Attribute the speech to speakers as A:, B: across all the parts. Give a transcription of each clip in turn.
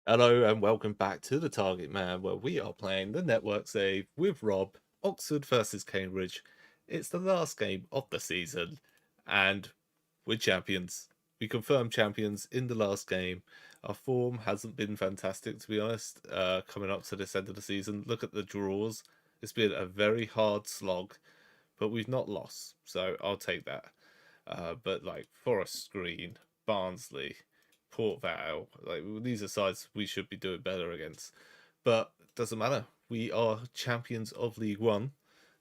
A: Hello and welcome back to the Target Man, where we are playing the network save with Rob, Oxford versus Cambridge. It's the last game of the season, and we're champions. We confirmed champions in the last game. Our form hasn't been fantastic, to be honest, coming up to this end of the season. Look at the draws. It's been a very hard slog, but we've not lost, so I'll take that. But like Forest Green, Barnsley, Port Vale, like these are sides we should be doing better against. But doesn't matter. We are champions of League One.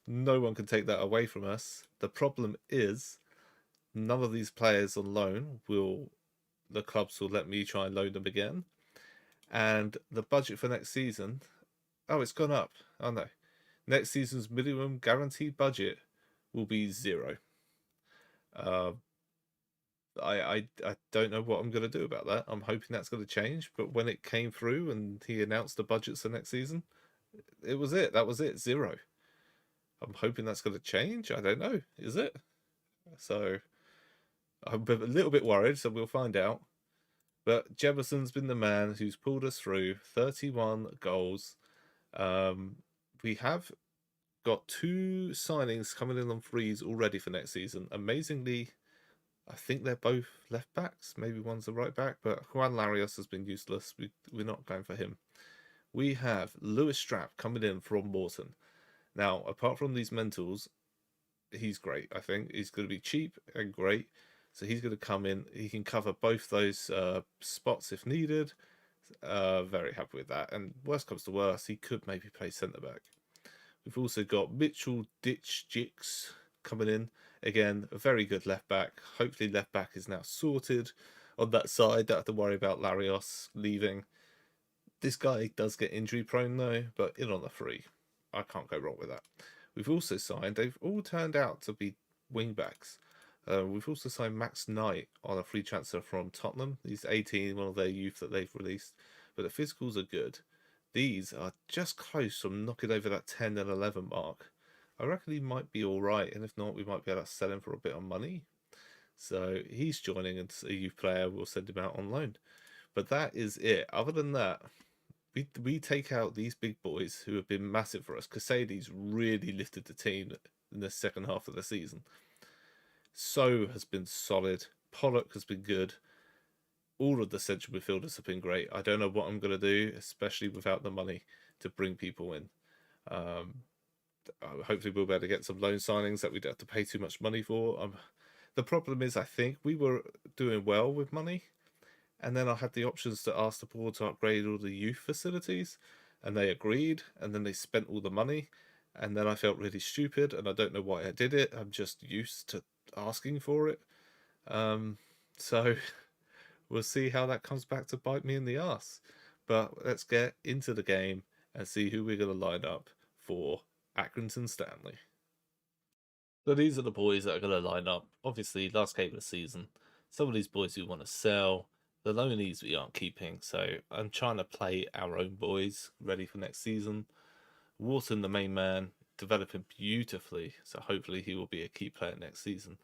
A: No one can take that away from us. The problem is none of these players on loan will the clubs will let me try and loan them again. And the budget for next season, oh, it's gone up. Oh no. Next season's minimum guaranteed budget will be zero. Uh, I don't know what I'm going to do about that. I'm hoping that's going to change. But when it came through and he announced the budgets for next season, it was it. That was it. Zero. I'm hoping that's going to change. I don't know. Is it? So I'm a little bit worried. So we'll find out. But Jefferson's been the man who's pulled us through 31 goals. We have got two signings coming in on frees already for next season. Amazingly, I think they're both left backs. Maybe one's a right back, but Juan Larios has been useless. We're not going for him. We have Lewis Strap coming in from Morton. Now, apart from these mentals, he's great. I think he's going to be cheap and great. So he's going to come in. He can cover both those spots if needed. Very happy with that. And worst comes to worst, he could maybe play centre back. We've also got Mitchell Ditch Jicks coming in. Again, a very good left back. Hopefully left back is now sorted on that side. Don't have to worry about Larios leaving. This guy does get injury prone though, but in on the free. I can't go wrong with that. We've also signed, they've all turned out to be wing backs. We've also signed Max Knight on a free transfer from Tottenham. He's 18, one of their youth that they've released. But the physicals are good. These are just close from knocking over that 10 and 11 mark. I reckon he might be all right, and if not, we might be able to sell him for a bit of money. So he's joining as a youth player. We'll send him out on loan. But that is it. Other than that, we take out these big boys who have been massive for us. Casades really lifted the team in the second half of the season. So has been solid. Pollock has been good. All of the central midfielders have been great. I don't know what I'm going to do, especially without the money to bring people in. Hopefully we'll be able to get some loan signings that we don't have to pay too much money for. The problem is I think we were doing well with money, and then I had the options to ask the board to upgrade all the youth facilities, and they agreed, and then they spent all the money, and then I felt really stupid, and I don't know why I did it. I'm just used to asking for it. So we'll see how that comes back to bite me in the ass. But let's get into the game and see who we're going to line up for Accrington Stanley. So these are the boys that are going to line up. Obviously, last game of the season. Some of these boys we want to sell. The loanees we aren't keeping. So I'm trying to play our own boys ready for next season. Wharton, the main man, developing beautifully. So hopefully he will be a key player next season.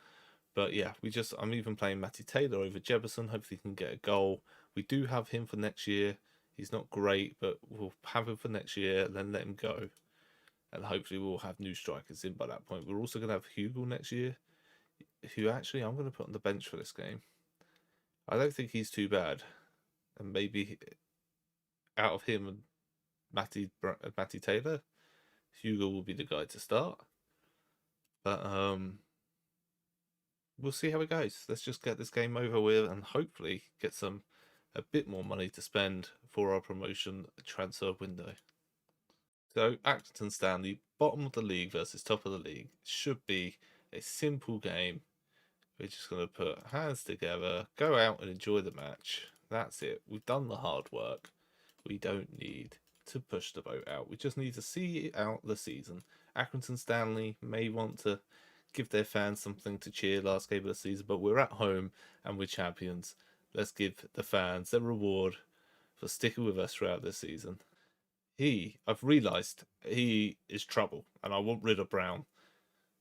A: But yeah, I'm even playing Matty Taylor over Jefferson. Hopefully he can get a goal. We do have him for next year. He's not great, but we'll have him for next year and then let him go. And hopefully we'll have new strikers in by that point. We're also going to have Hugo next year, who actually I'm going to put on the bench for this game. I don't think he's too bad. And maybe out of him and Matty Taylor, Hugo will be the guy to start. But we'll see how it goes. Let's just get this game over with and hopefully get a bit more money to spend for our promotion transfer window. So Accrington Stanley, bottom of the league versus top of the league, should be a simple game. We're just going to put hands together, go out and enjoy the match. That's it. We've done the hard work. We don't need to push the boat out. We just need to see out the season. Accrington Stanley may want to give their fans something to cheer last game of the season, but we're at home and we're champions. Let's give the fans their reward for sticking with us throughout this season. I've realised he is trouble, and I want rid of Brown.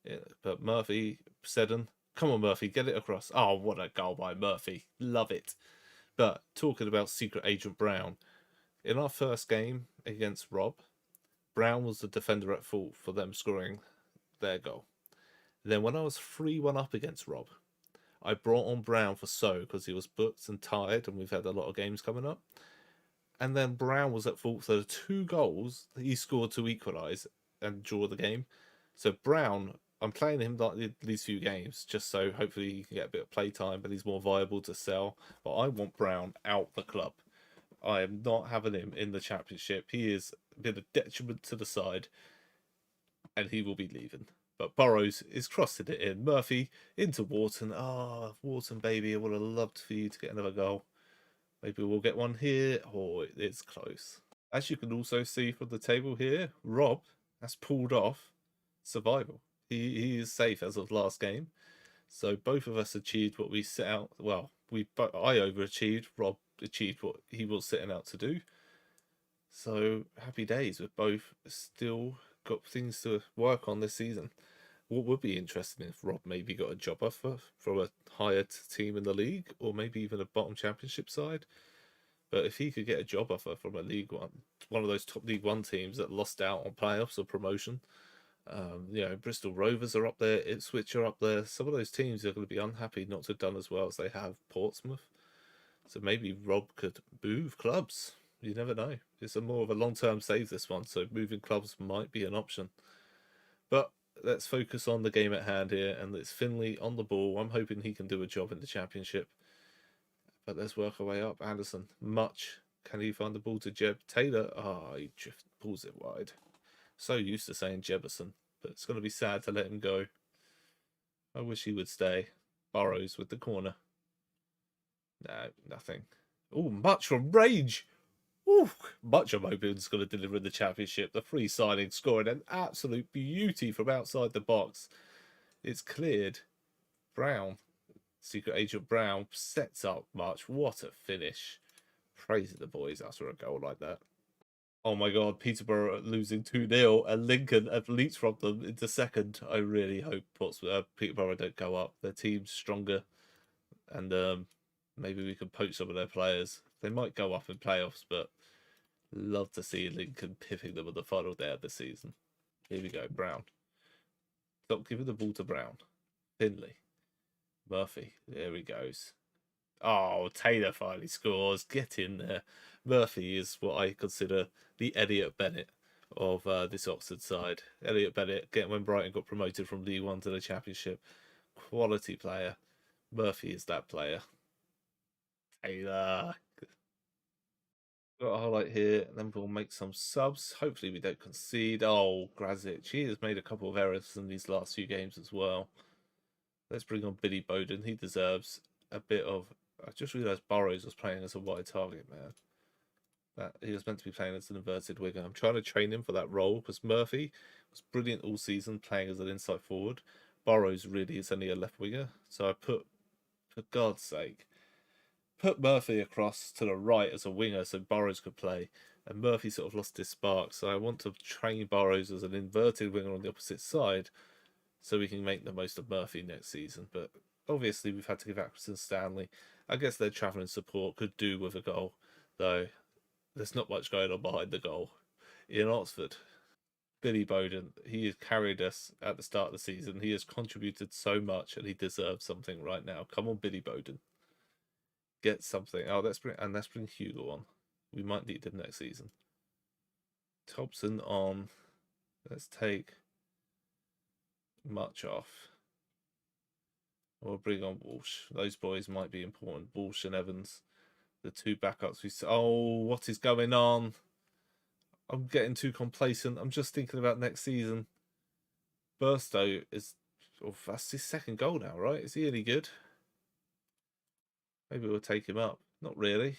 A: Yeah, but Murphy, Seddon, come on Murphy, get it across. Oh, what a goal by Murphy. Love it. But talking about Secret Agent Brown, In our first game against Rob, Brown was the defender at fault for them scoring their goal. Then when I was 3-1 up against Rob, I brought on Brown for So because he was booked and tired, and we've had a lot of games coming up. And then Brown was at fault for the 2 goals that he scored to equalise and draw the game. So Brown, I'm playing him like these few games just so hopefully he can get a bit of play time, but he's more viable to sell. But I want Brown out the club. I am not having him in the Championship. He has been a detriment to the side, and he will be leaving. But Burrows is crossing it in. Murphy into Wharton. Ah, Wharton, baby, I would have loved for you to get another goal. Maybe we'll get one here. Oh, it's close. As you can also see from the table here, Rob has pulled off survival. He is safe as of last game. So both of us achieved what we set out. Well, I overachieved. Rob achieved what he was setting out to do. So happy days. We've both still got things to work on this season. What would be interesting if Rob maybe got a job offer from a higher team in the league, or maybe even a bottom Championship side. But if he could get a job offer from a League one of those top League One teams that lost out on playoffs or promotion, Bristol Rovers are up there, Ipswich are up there. Some of those teams are going to be unhappy not to have done as well as they have Portsmouth. So maybe Rob could move clubs. You never know. It's more of a long-term save, this one, so moving clubs might be an option. But let's focus on the game at hand here, and it's Finley on the ball. I'm hoping he can do a job in the Championship. But let's work our way up. Anderson, much. Can he find the ball to Jeb? Taylor, he pulls it wide. So used to saying Jefferson, but it's going to be sad to let him go. I wish he would stay. Burrows with the corner. No, nothing. Oh, much from range. Ooh, much I'm hoping is going to deliver in the Championship. The free signing, scoring an absolute beauty from outside the box. It's cleared. Brown, Secret Agent Brown, sets up much. What a finish. Praise the boys after a goal like that. Oh my god, Peterborough losing 2-0 and Lincoln have leapfrogged them into second. I really hope Peterborough don't go up. Their team's stronger, and maybe we can poach some of their players. They might go up in playoffs, but love to see Lincoln pipping them on the final day of the season. Here we go, Brown. Stop giving the ball to Brown. Finley. Murphy. There he goes. Oh, Taylor finally scores. Get in there. Murphy is what I consider the Elliot Bennett of this Oxford side. Elliot Bennett, when Brighton got promoted from League One to the Championship. Quality player. Murphy is that player. Taylor. Got a highlight here, and then we'll make some subs. Hopefully we don't concede. Oh, Grazic. He has made a couple of errors in these last few games as well. Let's bring on Billy Bowden. He deserves a bit of... I just realised Burrows was playing as a wide target, man. That he was meant to be playing as an inverted winger. I'm trying to train him for that role because Murphy was brilliant all season playing as an inside forward. Burrows really is only a left winger. So I put, for God's sake, put Murphy across to the right as a winger so Burrows could play. And Murphy sort of lost his spark. So I want to train Burrows as an inverted winger on the opposite side so we can make the most of Murphy next season. But obviously we've had to give Atkinson Stanley. I guess their travelling support could do with a goal, though there's not much going on behind the goal in Oxford. Billy Bowden, he has carried us at the start of the season. He has contributed so much and he deserves something right now. Come on, Billy Bowden. Get something. Oh, let's bring Hugo on. We might need him next season. Thompson on. Let's take Much off. We'll bring on Walsh. Those boys might be important. Walsh and Evans. The two backups. Oh, what is going on? I'm getting too complacent. I'm just thinking about next season. Burstow is... Oh, that's his second goal now, right? Is he any good? Maybe we'll take him up. Not really.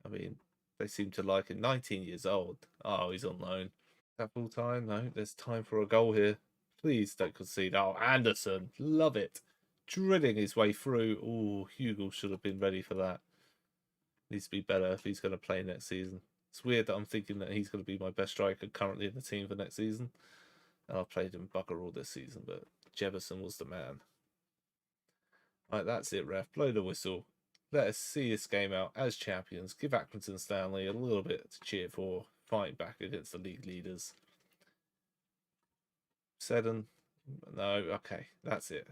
A: I mean, they seem to like him. 19 years old. Oh, he's on loan. Is that full time? No, there's time for a goal here. Please don't concede. Oh, Anderson. Love it. Drilling his way through. Oh, Hugo should have been ready for that. Needs to be better if he's going to play next season. It's weird that I'm thinking that he's going to be my best striker currently in the team for next season. And I've played him bugger all this season, but Jefferson was the man. Right, that's it, ref. Blow the whistle. Let us see this game out as champions. Give Accrington Stanley a little bit to cheer for, fighting back against the league leaders. Seddon, no, okay, that's it.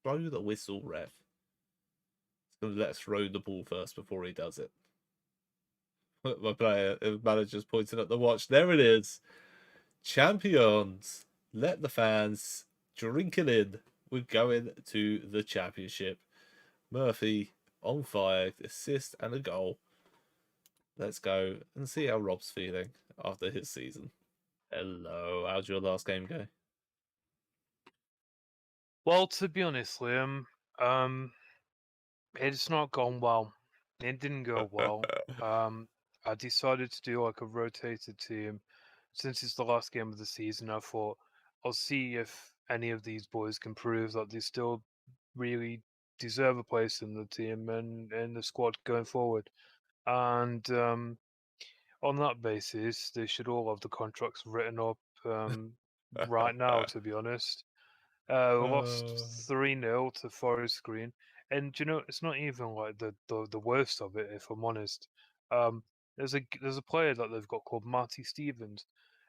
A: Blow the whistle, ref. He's going to let us throw the ball first before he does it. My manager's pointing at the watch. There it is. Champions. Let the fans drink it in. We're going to the championship. Murphy on fire, assist and a goal. Let's go and see how Rob's feeling after his season. Hello, how'd your last game go?
B: Well, to be honest, Liam, it's not gone well. It didn't go well. I decided to do like a rotated team. Since it's the last game of the season, I thought I'll see if any of these boys can prove that they still really deserve a place in the team and in the squad going forward. And on that basis, they should all have the contracts written up right now, to be honest. Lost 3-0 to Forest Green. And you know, it's not even like the worst of it, if I'm honest. There's a player that they've got called Marty Stevens,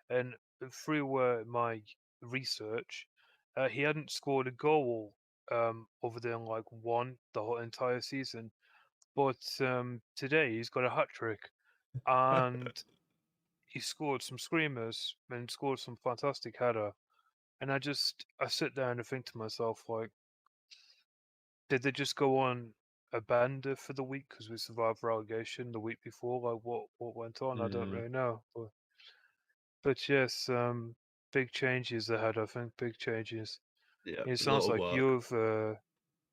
B: and through my research, he hadn't scored a goal other than like one the whole entire season. But today he's got a hat trick, and he scored some screamers and scored some fantastic header. And I sit there and I think to myself, like, did they just go on a bender for the week because we survived relegation the week before? Like, what went on? I don't really know. But yes, big changes ahead. I think big changes.
A: Yeah,
B: It
A: a lot
B: sounds
A: of
B: like
A: work.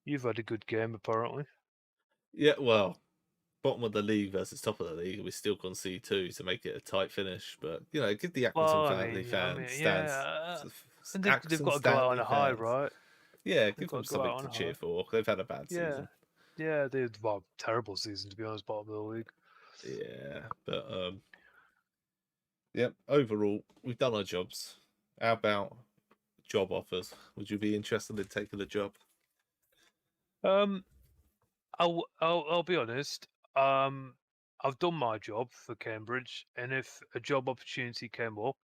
B: you've had a good game apparently.
A: Yeah, well, bottom of the league versus top of the league, we still concede two to make it a tight finish. But you know, give the Accrington
B: Well,
A: family fans,
B: yeah, and they've
A: Accrington
B: got to go out on
A: Stanley
B: a high,
A: fans,
B: right?
A: yeah,
B: They've
A: give
B: got
A: them
B: to go
A: something
B: out on
A: to
B: a
A: cheer
B: high.
A: for. They've had a bad
B: Yeah,
A: season.
B: yeah, they had terrible season to be honest, bottom of the league.
A: Yeah, but yep. Overall, we've done our jobs. How about job offers? Would you be interested in taking the job?
B: Um, I'll be honest. I've done my job for Cambridge, and if a job opportunity came up,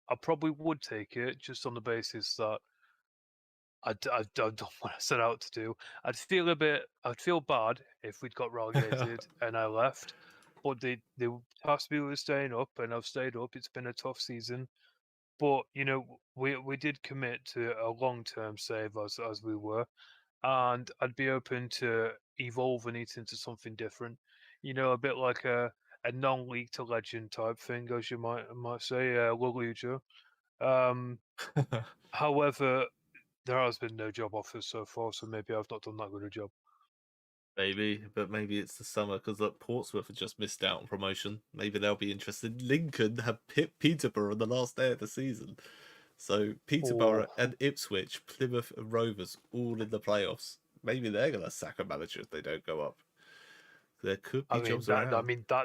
B: I probably would take it just on the basis that I've done what I set out to do. I'd feel bad if we'd got relegated and I left, but they tasked me with staying up, and I've stayed up. It's been a tough season, but you know we did commit to a long-term save as we were, and I'd be open to evolving it into something different. You know, a bit like a non-league to legend type thing, as you might say, Luluja. Um, However, there has been no job offers so far, so maybe I've not done that good a job.
A: Maybe, but maybe it's the summer because look, Portsmouth have just missed out on promotion. Maybe they'll be interested. Lincoln have hit Peterborough on the last day of the season. So Peterborough
B: Oh,
A: and Ipswich, Plymouth and Rovers all in the playoffs. Maybe they're gonna sack a manager if they don't go up. There could be jobs around.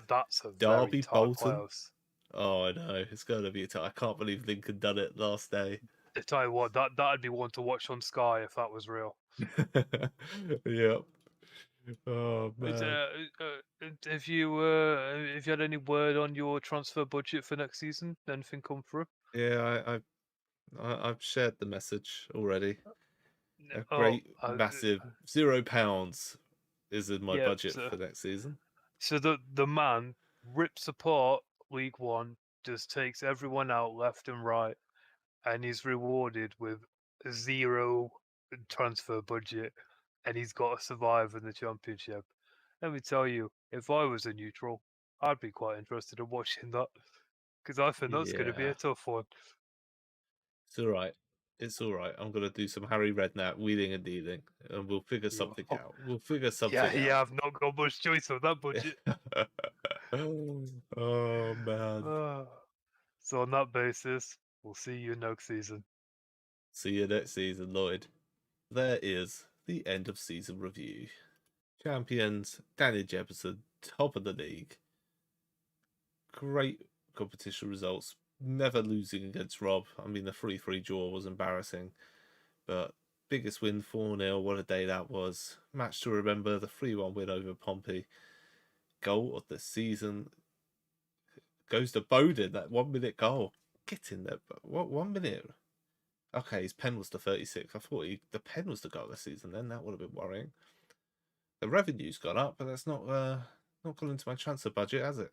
B: that's a very
A: Derby,
B: tight
A: Bolton.
B: playoffs.
A: Oh, I know it's gonna be I can't believe Lincoln done it last day.
B: I tell you what, that'd be one to watch on Sky if that was real.
A: Yep. Oh man.
B: Have you had any word on your transfer budget for next season? Anything come through?
A: Yeah, I've shared the message already. A
B: Oh,
A: great, massive £0 is in my
B: yeah.
A: budget for next season.
B: So the man rips apart League One, just takes everyone out left and right, and he's rewarded with zero transfer budget, and he's got to survive in the Championship. Let me tell you, if I was a neutral, I'd be quite interested in watching that because I think that's going to be
A: Yeah,
B: a tough one.
A: it's all right. It's all right. I'm gonna do some Harry Redknapp wheeling and dealing, and we'll figure
B: Yeah,
A: something out. We'll figure
B: yeah,
A: something
B: yeah.
A: out.
B: I've not got much choice on that budget.
A: Oh man.
B: Ah, so on that basis, we'll see you next season.
A: See you next season, Lloyd. There is the end of season review. Champions Danny Jefferson, top of the league. Great competition results. Never losing against Rob. I mean, the 3-3 draw was embarrassing, but biggest win, 4-0. What a day that was. Match to remember, the 3-1 win over Pompey. Goal of the season goes to Bowden, that 1 minute goal. Get in there. What, 1 minute? Okay, his pen was to 36. I thought the pen was the goal of the season then. That would have been worrying. The revenue's gone up, but that's not gone into my transfer budget, has it?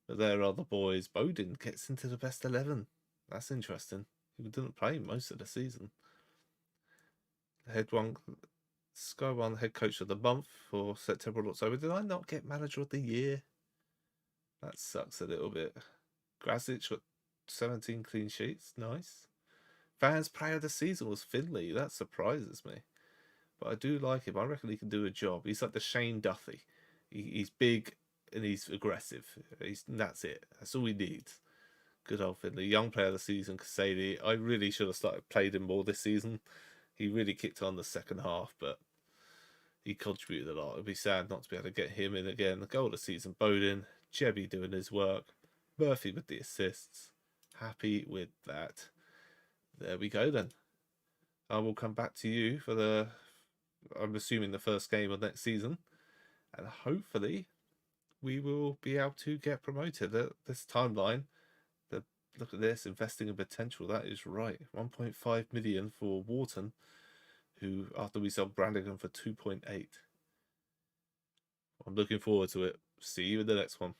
A: But there are the boys. Bowden gets into the best 11. That's interesting. He didn't play most of the season. Sky One head coach of the month for September and October. Did I not get manager of the year? That sucks a little bit. Grasic got 17 clean sheets. Nice. Fans player of the season was Finley. That surprises me. But I do like him. I reckon he can do a job. He's like the Shane Duffy. He's big and he's aggressive. That's it. That's all he needs. Good old Finley. Young player of the season, Kasady. I really should have played him more this season. He really kicked on the second half, but he contributed a lot. It'd be sad not to be able to get him in again. The goal of the season, Bowden. Jebby doing his work. Murphy with the assists. Happy with that. There we go then. I will come back to you for I'm assuming the first game of next season. And hopefully we will be able to get promoted. This timeline, look at this, investing in potential. That is right. 1.5 million for Wharton, who after we sold Brannigan for 2.8. I'm looking forward to it. See you in the next one.